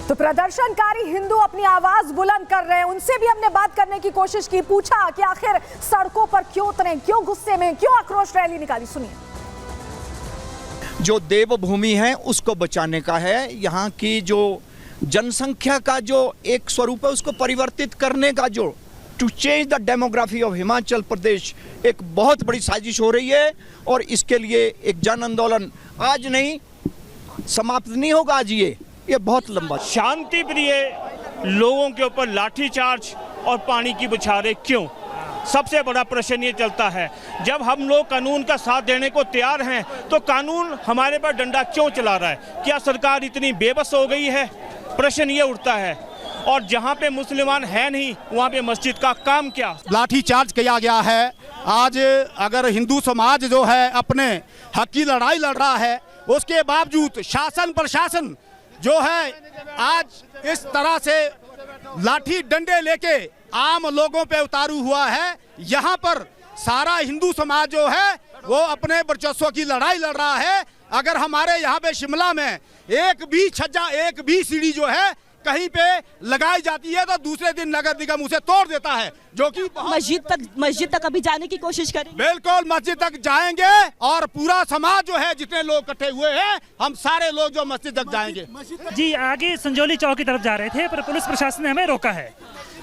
तो प्रदर्शनकारी हिंदू अपनी आवाज बुलंद कर रहे हैं, उनसे भी हमने बात करने की कोशिश की, पूछा कि आखिर सड़कों पर क्यों उतरे, क्यों गुस्से में, क्यों आक्रोश रैली निकाली। सुनिए। जो देवभूमि है उसको बचाने का है, यहाँ की जो जनसंख्या का जो एक स्वरूप है उसको परिवर्तित करने का, जो to change the demography of Himachal Pradesh, एक बहुत बड़ी साजिश हो रही है। और इसके लिए एक जन आंदोलन आज नहीं, समाप्त नहीं होगा आज, ये बहुत लंबा। शांति प्रिय लोगों के ऊपर लाठीचार्ज और पानी की बौछारें क्यों? सबसे बड़ा प्रश्न ये चलता है, जब हम लोग कानून का साथ देने को तैयार हैं तो कानून हमारे पर डंडा क्यों चला रहा है? क्या सरकार इतनी बेबस हो गई है? प्रश्न ये उठता है। और जहाँ पे मुसलमान है नहीं वहाँ पे मस्जिद का काम क्या? लाठीचार्ज किया गया है। आज अगर हिंदू समाज जो है अपने हक की लड़ाई लड़ रहा है, उसके बावजूद शासन प्रशासन जो है आज इस तरह से लाठी डंडे लेके आम लोगों पे उतारू हुआ है। यहाँ पर सारा हिंदू समाज जो है वो अपने वर्चस्व की लड़ाई लड़ रहा है। अगर हमारे यहाँ पे शिमला में एक भी छज्जा, एक भी सीढ़ी जो है कहीं पे लगाई जाती है तो दूसरे दिन नगर निगम उसे तोड़ देता है, जो कि मस्जिद तक अभी जाने की कोशिश करेंगे। बिल्कुल मस्जिद तक जाएंगे और पूरा समाज जो है, जितने लोग इकट्ठे हुए हैं, हम सारे लोग जो मस्जिद तक जाएंगे। जी, आगे संजौली चौक की तरफ जा रहे थे पर पुलिस प्रशासन ने हमें रोका है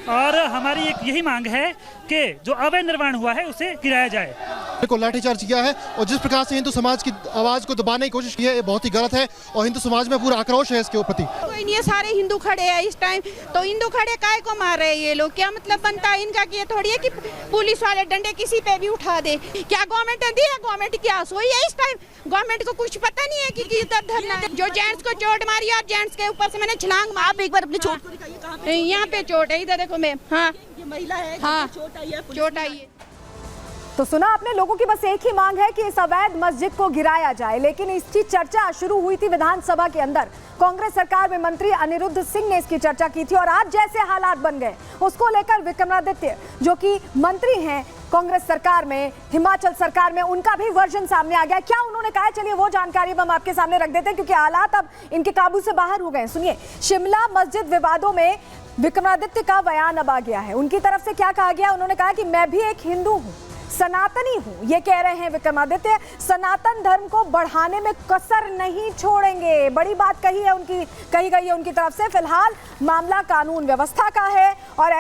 और हमारी एक यही मांग है कि जो अवैध निर्माण हुआ है उसे गिराया जाए। को लाठीचार्ज किया है और जिस प्रकार से हिंदू समाज की आवाज को दबाने की कोशिश की है, ये बहुत ही गलत है और हिंदू समाज में पूरा आक्रोश है इसके प्रति। कोई नहीं है, सारे हिंदू खड़े हैं इस टाइम, तो हिंदू खड़े काहे को मार रहे हैं ये लोग? क्या मतलब बनता है इनका? कि ये थोड़ी है कि पुलिस वाले डंडे किसी पे भी उठा दे। क्या गवर्नमेंट ने दी है? गवर्नमेंट की आस हुई है इस टाइम? गवर्नमेंट को कुछ पता नहीं है कि किधर धरना है। जो जेंट्स को चोट मारी और जेंट्स के ऊपर से मैंने छलांग मार। आप एक बार अपनी चोट को दिखाइए, कहां पे? यहाँ पे चोट है, इधर देखो मैम। हाँ, ये महिला है, हाँ, चोट आई है, चोट आई है। तो सुना आपने, लोगों की बस एक ही मांग है कि इस अवैध मस्जिद को गिराया जाए। लेकिन इसकी चर्चा शुरू हुई थी विधानसभा के अंदर। कांग्रेस सरकार में मंत्री अनिरुद्ध सिंह ने इसकी चर्चा की थी और आज जैसे हालात बन गए उसको लेकर विक्रमादित्य जो कि मंत्री हैं कांग्रेस सरकार में, हिमाचल सरकार में, उनका भी वर्जन सामने आ गया। क्या उन्होंने कहा, चलिए वो जानकारी हम आपके सामने रख देते हैं क्योंकि हालात अब इनके काबू से बाहर हो गए। सुनिए, शिमला मस्जिद विवादों में विक्रमादित्य का बयान अब आ गया है। उनकी तरफ से क्या कहा गया? उन्होंने कहा कि मैं भी एक हिंदू हूँ, सनातनी हूं, ये कह रहे हैं विक्रमादित्य। सनातन धर्म को बढ़ाने में कसर नहीं छोड़ेंगे, बड़ी बात कही गई है उनकी तरफ से। फिलहाल मामला कानून व्यवस्था का है और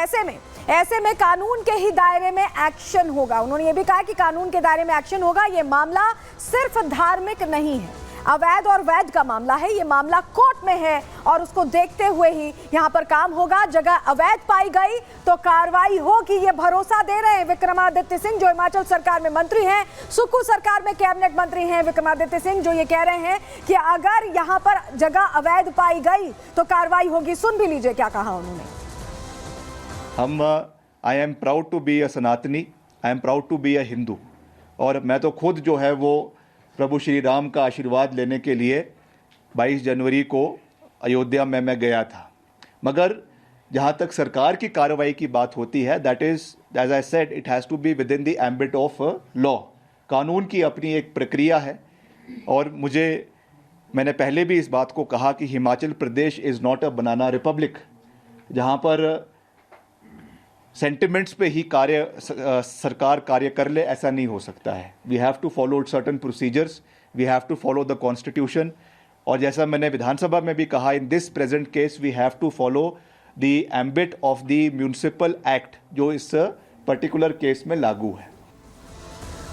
ऐसे में कानून के ही दायरे में एक्शन होगा। उन्होंने ये भी कहा कि कानून के दायरे में एक्शन होगा। ये मामला सिर्फ धार्मिक नहीं है, अवैध और वैध का मामला है। ये मामला कोर्ट में है और उसको देखते हुए ही यहाँ पर काम होगा। जगह अवैध पाई गई तो कार्रवाई होगी, ये भरोसा दे रहे हैं विक्रमादित्य सिंह जो हिमाचल सरकार में मंत्री हैं, सुक्खू सरकार में कैबिनेट मंत्री हैं विक्रमादित्य सिंह, जो ये कह रहे हैं कि अगर यहाँ पर जगह अवैध पाई गई तो कार्रवाई होगी। सुन भी लीजिए क्या कहा उन्होंने। I am proud to be a Sanatani, I am proud to be a Hindu. और मैं तो खुद जो है वो प्रभु श्री राम का आशीर्वाद लेने के लिए 22 जनवरी को अयोध्या में मैं गया था। मगर जहाँ तक सरकार की कार्रवाई की बात होती है, that is as I said, it has to be within the ambit of law. कानून की अपनी एक प्रक्रिया है। और मैंने पहले भी इस बात को कहा कि Himachal Pradesh is not a banana republic, जहाँ पर सेंटिमेंट्स पे ही सरकार कार्य कर ले, ऐसा नहीं हो सकता है। We have to follow certain procedures, we have to follow the constitution. और जैसा मैंने विधानसभा में भी कहा, in this present case we have to follow the ambit of the municipal act जो इस पर्टिकुलर केस में लागू है।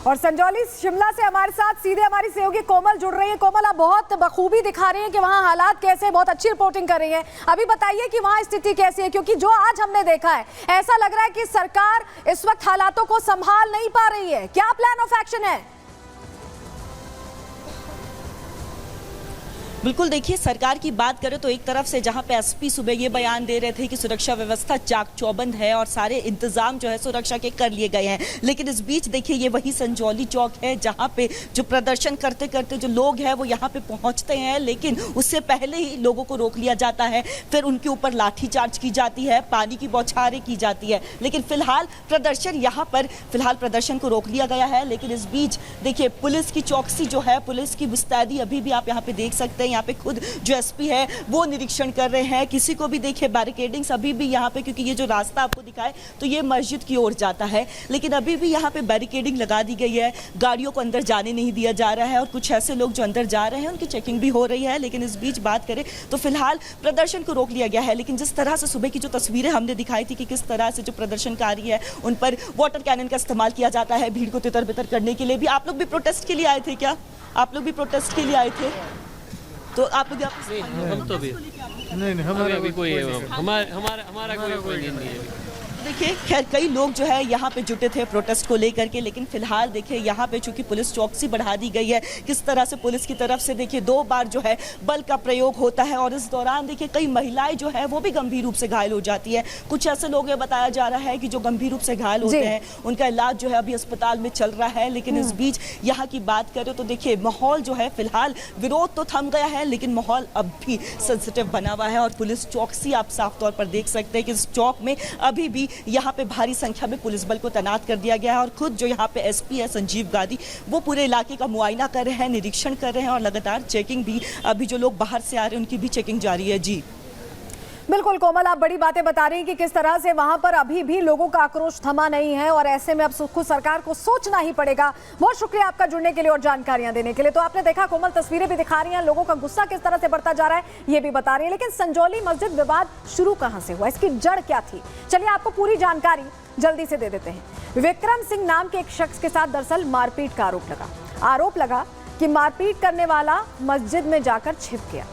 और संजौली शिमला से हमारे साथ सीधे हमारी सहयोगी कोमल जुड़ रही है। कोमल, आप बहुत बखूबी दिखा रही हैं कि वहाँ हालात कैसे, बहुत अच्छी रिपोर्टिंग कर रही हैं। अभी बताइए कि वहाँ स्थिति कैसी है, क्योंकि जो आज हमने देखा है ऐसा लग रहा है कि सरकार इस वक्त हालातों को संभाल नहीं पा रही है। क्या प्लान ऑफ एक्शन है? बिल्कुल, देखिए, सरकार की बात करें तो एक तरफ से जहां पे एसपी सुबह ये बयान दे रहे थे कि सुरक्षा व्यवस्था चाक चौबंद है और सारे इंतजाम जो है सुरक्षा के कर लिए गए हैं, लेकिन इस बीच देखिए ये वही संजौली चौक है जहां पे जो प्रदर्शन करते करते जो लोग हैं वो यहां पे पहुंचते हैं, लेकिन उससे पहले ही लोगों को रोक लिया जाता है, फिर उनके ऊपर लाठीचार्ज की जाती है, पानी की बौछारें की जाती है। लेकिन फिलहाल प्रदर्शन को रोक लिया गया है। लेकिन इस बीच देखिए पुलिस की चौकसी जो है, पुलिस की मुस्तैदी अभी भी आप यहाँ पे देख सकते हैं। यहाँ पे खुद जो एसपी है वो निरीक्षण कर रहे हैं। किसी को भी देखिए बैरिकेडिंग्स अभी भी यहाँ पे, क्योंकि ये जो रास्ता आपको दिखाए तो ये मस्जिद की ओर जाता है, लेकिन अभी भी यहाँ पे बैरिकेडिंग लगा दी गई है, गाड़ियों को अंदर जाने नहीं दिया जा रहा है और कुछ ऐसे लोग जो अंदर जा रहे हैं उनकी चेकिंग भी हो रही है। लेकिन इस बीच बात करें तो फिलहाल प्रदर्शन को रोक लिया गया है। लेकिन जिस तरह से सुबह की जो तस्वीरें हमने दिखाई थी कि किस तरह से जो प्रदर्शनकारी है उन पर वाटर कैनन का इस्तेमाल किया जाता है भीड़ को तितर बितर करने के लिए भी। आप लोग भी प्रोटेस्ट के लिए आए थे क्या? आप लोग भी प्रोटेस्ट के लिए आए थे? तो आप लोग हम तो भी नहीं हमारा भी कोई हमारा कोई नहीं है। देखिए खैर कई लोग जो है यहाँ पे जुटे थे प्रोटेस्ट को लेकर के, लेकिन फिलहाल देखिए यहाँ पे चूंकि पुलिस चौकसी बढ़ा दी गई है, किस तरह से पुलिस की तरफ से देखिए 2 बार जो है बल का प्रयोग होता है और इस दौरान देखिए कई महिलाएं जो है वो भी गंभीर रूप से घायल हो जाती है। कुछ ऐसे लोग ये बताया जा रहा है कि जो गंभीर रूप से घायल होते हैं उनका इलाज जो है अभी अस्पताल में चल रहा है। लेकिन इस बीच यहाँ की बात करें तो देखिए माहौल जो है फिलहाल, विरोध तो थम गया है लेकिन माहौल अब भी सेंसिटिव बना हुआ है और पुलिस चौकसी आप साफ तौर पर देख सकते हैं कि इस चौक में अभी भी यहाँ पे भारी संख्या में पुलिस बल को तैनात कर दिया गया है और खुद जो यहाँ पे एसपी है संजीव गादी वो पूरे इलाके का मुआयना कर रहे हैं, निरीक्षण कर रहे हैं और लगातार चेकिंग भी, अभी जो लोग बाहर से आ रहे हैं उनकी भी चेकिंग जारी है। जी बिल्कुल कोमल, आप बड़ी बातें बता रही हैं कि किस तरह से वहां पर अभी भी लोगों का आक्रोश थमा नहीं है और ऐसे में अब खुद सरकार को सोचना ही पड़ेगा। बहुत शुक्रिया आपका जुड़ने के लिए और जानकारियां देने के लिए। तो आपने देखा कोमल, तस्वीरें भी दिखा रही हैं, लोगों का गुस्सा किस तरह से बढ़ता जा रहा है ये भी बता रही है। लेकिन संजौली मस्जिद विवाद शुरू कहां से हुआ, इसकी जड़ क्या थी, चलिए आपको पूरी जानकारी जल्दी से दे देते हैं। विक्रम सिंह नाम के एक शख्स के साथ दरअसल मारपीट का आरोप लगा कि मारपीट करने वाला मस्जिद में जाकर छिप गया।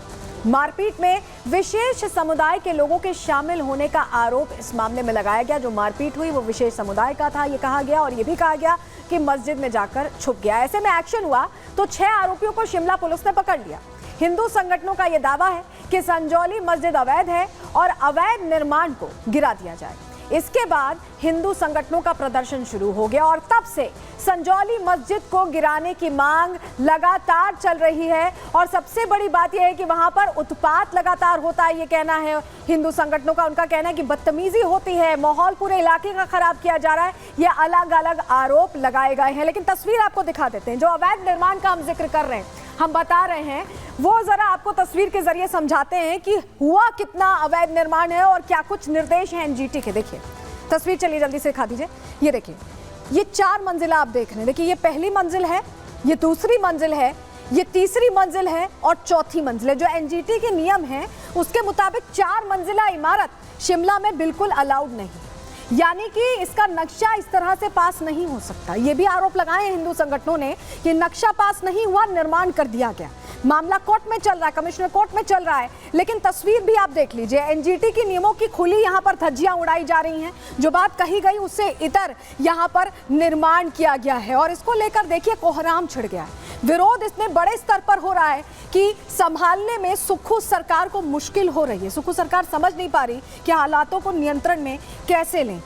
मारपीट में विशेष समुदाय के लोगों के शामिल होने का आरोप इस मामले में लगाया गया। जो मारपीट हुई वो विशेष समुदाय का था ये कहा गया और ये भी कहा गया कि मस्जिद में जाकर छुप गया। ऐसे में एक्शन हुआ तो 6 आरोपियों को शिमला पुलिस ने पकड़ लिया। हिंदू संगठनों का यह दावा है कि संजौली मस्जिद अवैध है और अवैध निर्माण को गिरा दिया जाए। इसके बाद हिंदू संगठनों का प्रदर्शन शुरू हो गया और तब से संजौली मस्जिद को गिराने की मांग लगातार चल रही है और सबसे बड़ी बात यह है कि वहां पर उत्पात लगातार होता है। ये कहना है हिंदू संगठनों का, उनका कहना है कि बदतमीजी होती है, माहौल पूरे इलाके का खराब किया जा रहा है। ये अलग अलग आरोप लगाए गए हैं। लेकिन तस्वीर आपको दिखा देते हैं। जो अवैध निर्माण का हम जिक्र कर रहे हैं, हम बता रहे हैं, वो जरा आपको तस्वीर के जरिए समझाते हैं कि हुआ कितना अवैध निर्माण है और क्या कुछ निर्देश हैं एनजीटी के। देखिए तस्वीर, चलिए जल्दी से दिखा दीजिए। ये देखिए, ये 4 मंजिला आप देख रहे हैं। देखिए ये पहली मंजिल है, ये दूसरी मंजिल है, ये तीसरी मंजिल है और चौथी मंजिल है। जो एनजीटी के नियम हैं उसके मुताबिक 4 मंजिला इमारत शिमला में बिल्कुल अलाउड नहीं, यानी कि इसका नक्शा इस तरह से पास नहीं हो सकता। ये भी आरोप लगाए हैं हिंदू संगठनों ने कि नक्शा पास नहीं हुआ, निर्माण कर दिया गया। मामला कोर्ट में चल रहा है, कमिश्नर कोर्ट में चल रहा है। लेकिन तस्वीर भी आप देख लीजिए, एनजीटी के नियमों की खुली यहाँ पर धज्जियां उड़ाई जा रही हैं। जो बात कही गई उससे इतर यहाँ पर निर्माण किया गया है और इसको लेकर देखिए कोहराम छिड़ गया है। विरोध इतने बड़े स्तर पर हो रहा है कि संभालने में सुक्खू सरकार को मुश्किल हो रही है। सुक्खू सरकार समझ नहीं पा रही कि हालातों को नियंत्रण में कैसे लें।